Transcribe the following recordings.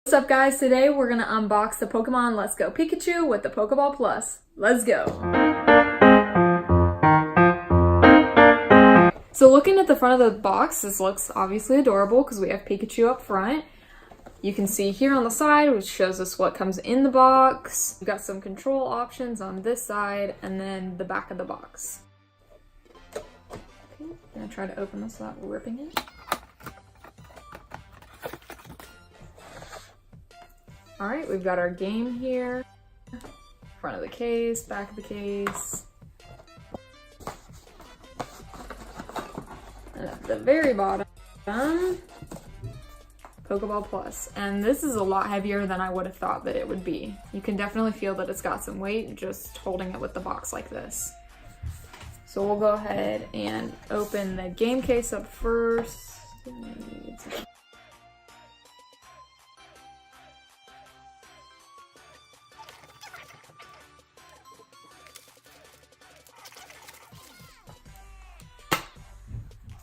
What's up guys, today we're gonna unbox the Pokemon Let's Go Pikachu with the Pokeball Plus. Let's go! So looking at the front of the box, this looks obviously adorable because we have Pikachu up front. You can see here on the side, which shows us what comes in the box. We've got some control options on this side and then the back of the box. Okay, I'm gonna try to open this without ripping it. Alright, we've got our game here. Front of the case, back of the case. And at the very bottom, Pokeball Plus. And this is a lot heavier than I would have thought that it would be. You can definitely feel that it's got some weight just holding it with the box like this. So we'll go ahead and open the game case up first.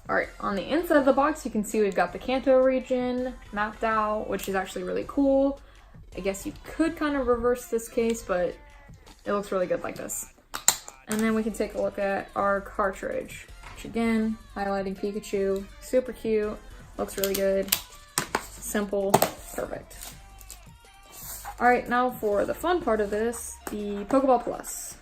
Alright, on the inside of the box you can see we've got the Kanto region mapped out, which is actually really cool. I guess you could kind of reverse this case, but it looks really good like this. And then we can take a look at our cartridge, which again, highlighting Pikachu, super cute, looks really good, simple, perfect. Alright, now for the fun part of this, the Pokeball Plus.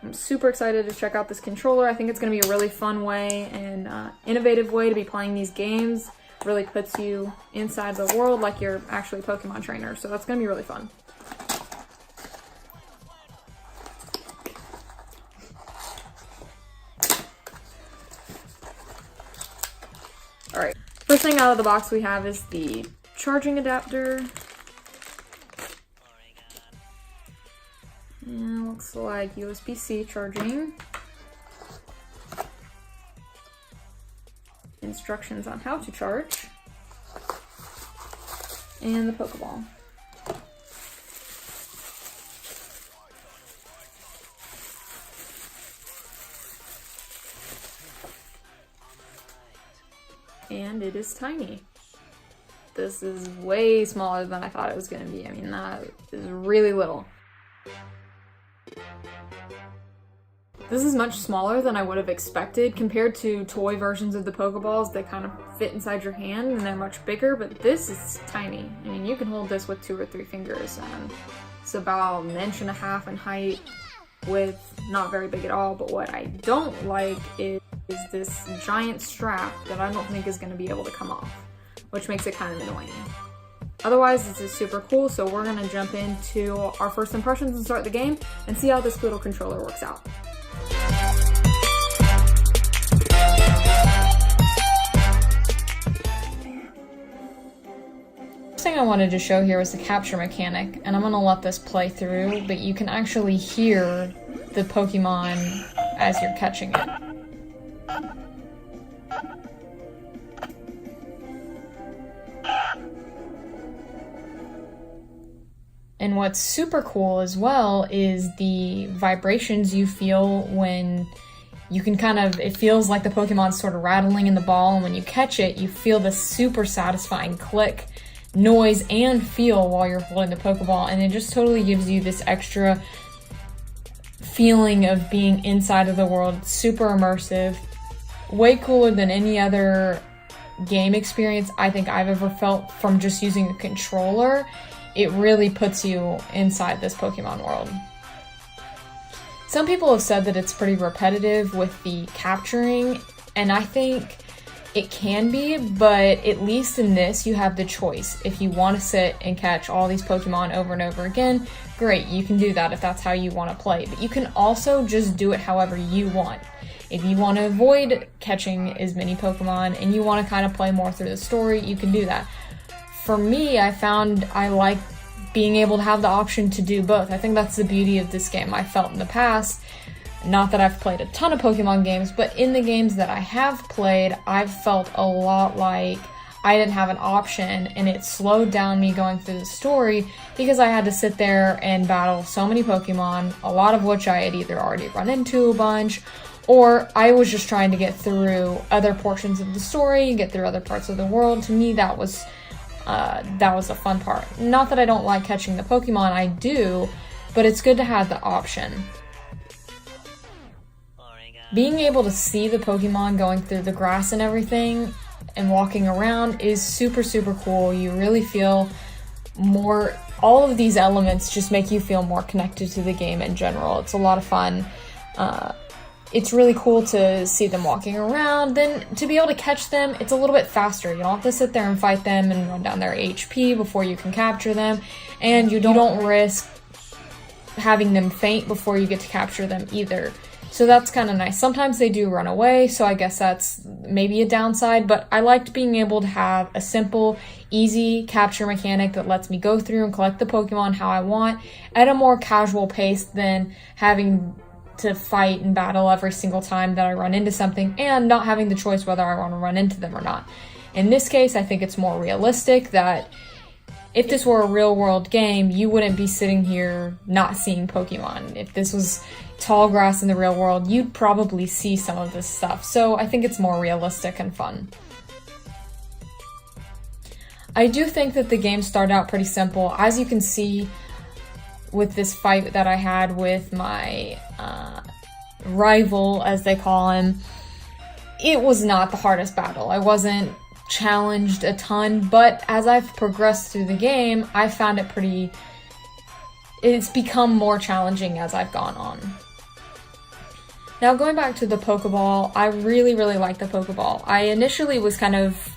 I'm super excited to check out this controller. I think it's going to be a really fun way and innovative way to be playing these games. Really puts you inside the world like you're actually a Pokemon trainer, so that's going to be really fun. Alright, first thing out of the box we have is the charging adapter. And looks like USB-C charging. Instructions on how to charge. And the Pokeball. And it is tiny. This is way smaller than I thought it was going to be. I mean, that is really little. This is much smaller than I would have expected compared to toy versions of the Pokeballs that kind of fit inside your hand and they're much bigger, but this is tiny. I mean, you can hold this with 2 or 3 fingers and it's about 1.5 inches in height, with not very big at all, but what I don't like is this giant strap that I don't think is going to be able to come off, which makes it kind of annoying. Otherwise, this is super cool, so we're going to jump into our first impressions and start the game and see how this little controller works out. First thing I wanted to show here was the capture mechanic, and I'm going to let this play through, but you can actually hear the Pokemon as you're catching it. And what's super cool as well is the vibrations you feel when you can it feels like the Pokemon's sort of rattling in the ball, and when you catch it, you feel this super satisfying click, noise, and feel while you're holding the Pokeball, and it just totally gives you this extra feeling of being inside of the world. It's super immersive, way cooler than any other game experience I think I've ever felt from just using a controller. It really puts you inside this Pokemon world. Some people have said that it's pretty repetitive with the capturing, and I think it can be, but at least in this you have the choice. If you want to sit and catch all these Pokemon over and over again, great, you can do that if that's how you want to play, but you can also just do it however you want. If you want to avoid catching as many Pokemon and you want to kind of play more through the story, you can do that. For me, I found I like being able to have the option to do both. I think that's the beauty of this game. I felt in the past, not that I've played a ton of Pokemon games, but in the games that I have played, I've felt a lot like I didn't have an option, and it slowed down me going through the story because I had to sit there and battle so many Pokemon, a lot of which I had either already run into a bunch, or I was just trying to get through other portions of the story and get through other parts of the world. To me, that was that was a fun part. Not that I don't like catching the Pokemon, I do, but it's good to have the option. Being able to see the Pokemon going through the grass and everything and walking around is super, super cool. You really feel more, all of these elements just make you feel more connected to the game in general. It's a lot of fun. It's really cool to see them walking around. Then to be able to catch them, it's a little bit faster. You don't have to sit there and fight them and run down their HP before you can capture them. And you don't risk having them faint before you get to capture them either. So that's kind of nice. Sometimes they do run away, so I guess that's maybe a downside, but I liked being able to have a simple, easy capture mechanic that lets me go through and collect the Pokemon how I want at a more casual pace than having to fight and battle every single time that I run into something and not having the choice whether I want to run into them or not. In this case, I think it's more realistic that if this were a real world game, you wouldn't be sitting here not seeing Pokemon. If this was tall grass in the real world, you'd probably see some of this stuff. So I think it's more realistic and fun. I do think that the game started out pretty simple. As you can see with this fight that I had with my rival, as they call him, it was not the hardest battle. I wasn't challenged a ton, but as I've progressed through the game, I found it's become more challenging as I've gone on. Now going back to the Pokeball, I really, really like the Pokeball. I initially was kind of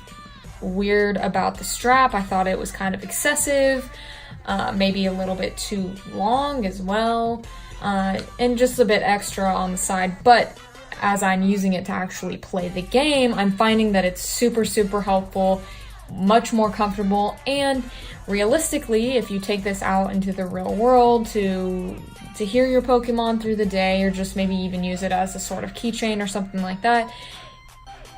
weird about the strap. I thought it was kind of excessive, maybe a little bit too long as well, and just a bit extra on the side, but as I'm using it to actually play the game, I'm finding that it's super, super helpful, much more comfortable, and realistically, if you take this out into the real world to hear your Pokemon through the day, or just maybe even use it as a sort of keychain or something like that,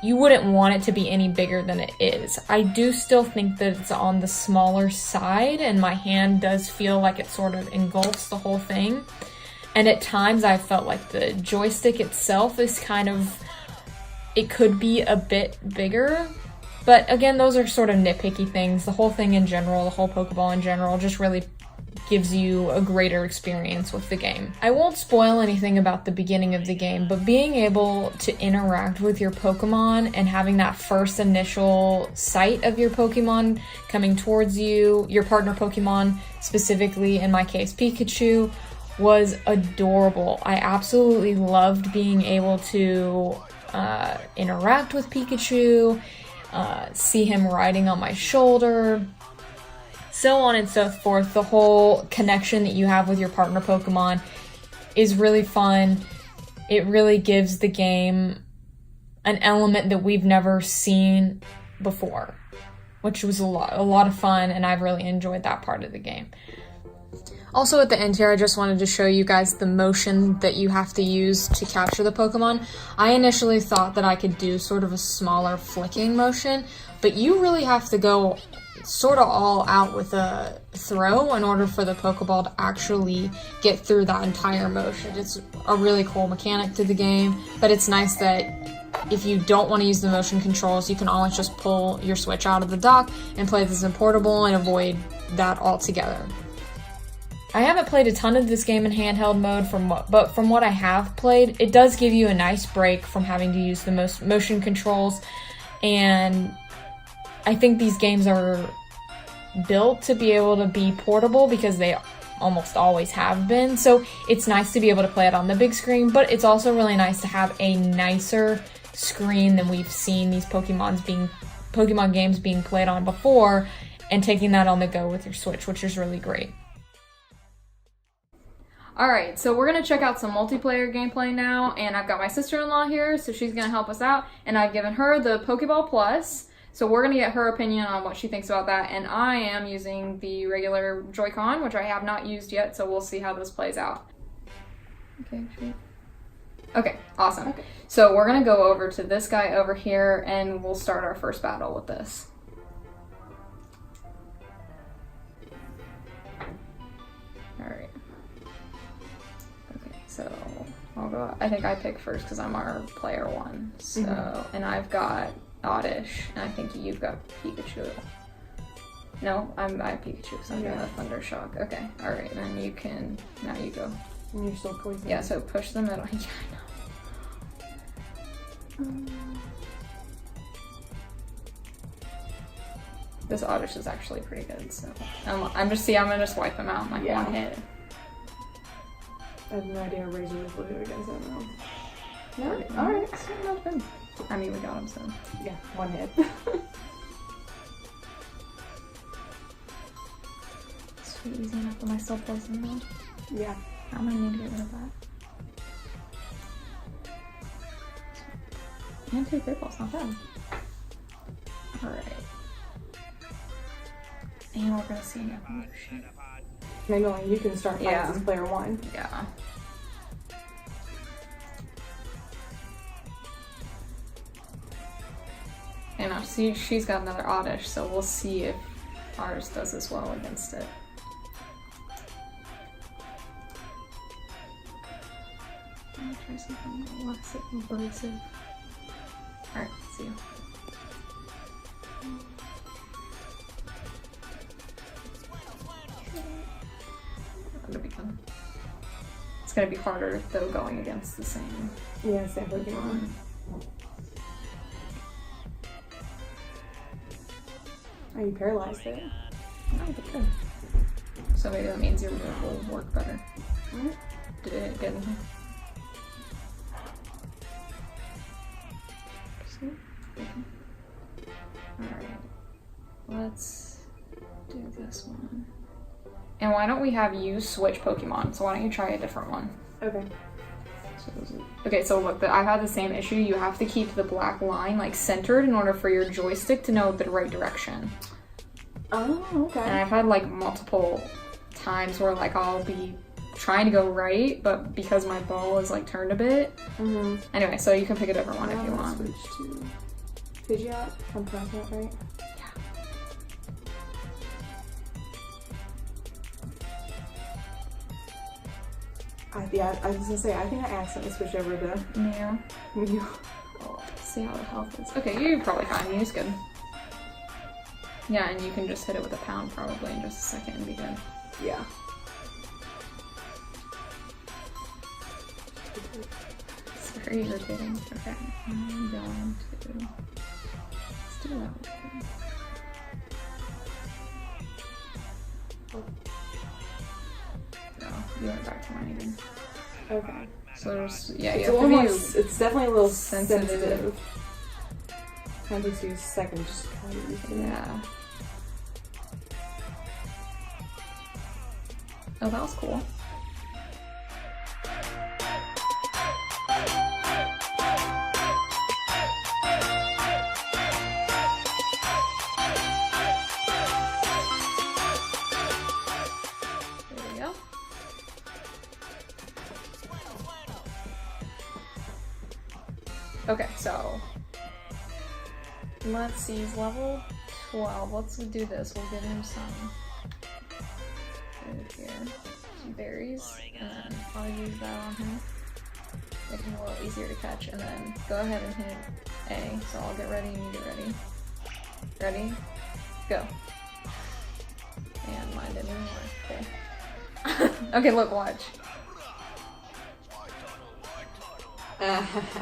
you wouldn't want it to be any bigger than it is. I do still think that it's on the smaller side, and my hand does feel like it sort of engulfs the whole thing. And at times I felt like the joystick itself is it could be a bit bigger. But again, those are sort of nitpicky things. The whole thing in general, the whole Pokeball in general, just really gives you a greater experience with the game. I won't spoil anything about the beginning of the game, but being able to interact with your Pokemon and having that first initial sight of your Pokemon coming towards you, your partner Pokemon, specifically in my case Pikachu, was adorable. I absolutely loved being able to interact with Pikachu, see him riding on my shoulder, so on and so forth. The whole connection that you have with your partner Pokemon is really fun. It really gives the game an element that we've never seen before, which was a lot of fun, and I've really enjoyed that part of the game. Also at the end here, I just wanted to show you guys the motion that you have to use to capture the Pokemon. I initially thought that I could do sort of a smaller flicking motion, but you really have to go sort of all out with a throw in order for the Pokeball to actually get through that entire motion. It's a really cool mechanic to the game, but it's nice that if you don't want to use the motion controls, you can always just pull your Switch out of the dock and play this in portable and avoid that altogether. I haven't played a ton of this game in handheld mode, but from what I have played, it does give you a nice break from having to use the most motion controls, and I think these games are built to be able to be portable because they almost always have been, so it's nice to be able to play it on the big screen, but it's also really nice to have a nicer screen than we've seen these Pokemon games being played on before, and taking that on the go with your Switch, which is really great. Alright, so we're going to check out some multiplayer gameplay now, and I've got my sister-in-law here, so she's going to help us out, and I've given her the Pokeball Plus, so we're going to get her opinion on what she thinks about that, and I am using the regular Joy-Con, which I have not used yet, so we'll see how this plays out. Okay, awesome. Okay. So we're going to go over to this guy over here, and we'll start our first battle with this. Alright. So I'll go, I think I pick first because I'm our player one. So, and I've got Oddish, and I think you've got Pikachu. No, I have Pikachu, so I'm doing a Thunder Shock. Okay, alright, then you can, now you go. And you're still poisoned. Yeah, so push the middle. Yeah, I know. This Oddish is actually pretty good, so. I'm gonna just wipe him out in like one hit. I have no idea Razor Leaf will do against that now. No? Alright, not bad. I mean, we got him, so. Yeah, one hit. Sweet, easy enough. Am I still poisoned though? Yeah. I'm gonna need to get rid of that. And 2 great balls, not bad. Alright. And we're gonna see an evolution. Maybe you can start fighting as player 1. Yeah. And now she's got another Oddish, so we'll see if ours does as well against it. I'm gonna try something less abrasive. Alright, let's see. It's gonna be harder though going against the same. Yeah, same Pokemon. Are you paralyzed it? No, but good. So maybe that means your move will work better. Did it get anything? Alright. Let's do this one. And why don't we have you switch Pokemon? So why don't you try a different one? Okay. Okay, so look, I've had the same issue. You have to keep the black line like centered in order for your joystick to know the right direction. Oh, okay. And I've had like multiple times where like I'll be trying to go right, but because my ball is like turned a bit. Anyway, so you can pick a different one if you want. Switch to Pidgeot. I'm pronouncing that right? Yeah, I was gonna say, I think I accidentally switched over to Mew. Mew. Oh, let's see how the health is. Okay, you're probably fine. Mew's good. Yeah, and you can just hit it with a pound probably in just a second and be good. Yeah. It's very irritating. Okay, I'm going to... Let's do that one. No, you went back to mine again. Okay. So there's, yeah, It's, you have to be it's definitely a little sensitive. sensitive. Kind of takes you a second just to kind of use it. Yeah. Oh, that was cool. There we go. Okay, so let's see, he's level 12. Let's do this. We'll give him some food here, some berries, and then I'll use that on him. Make him a little easier to catch, and then go ahead and hit A. So I'll get ready and you get ready. Ready? Go. And mine didn't even work. Okay. Okay, look, watch.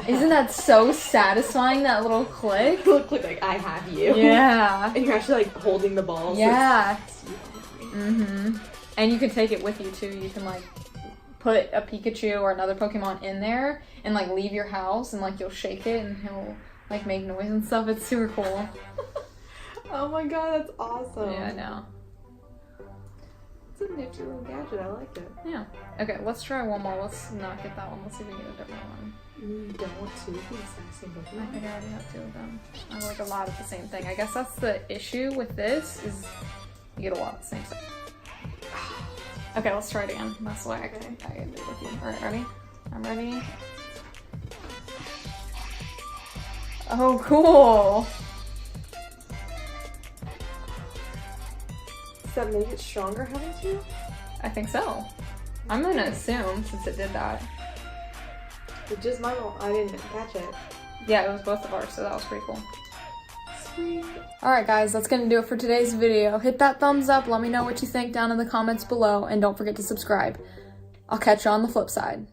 Isn't that so satisfying, that little click? Look like I have you. Yeah. And you're actually like holding the ball. Yeah. So And you can take it with you too. You can like put a Pikachu or another Pokemon in there and like leave your house and like you'll shake it and he'll like make noise and stuff. It's super cool. Oh my god, that's awesome. Yeah, I know. It's a nifty little gadget. I like it. Yeah. Okay, let's try one more. Let's not get that one. Let's see if we get a different one. You don't want to. It's the same I Pokemon. think I already have 2 of them. I like a lot of the same thing. I guess that's the issue with this is you get a lot of the same stuff. Okay, let's try it again. That's why I can do it with you. Alright, ready? I'm ready. Oh, cool! Does that make it stronger having to? I think so. I'm gonna assume since it did that. But just my I didn't catch it. Yeah, it was both of ours, so that was pretty cool. Alright guys, that's gonna do it for today's video. Hit that thumbs up, let me know what you think down in the comments below, and don't forget to subscribe. I'll catch you on the flip side.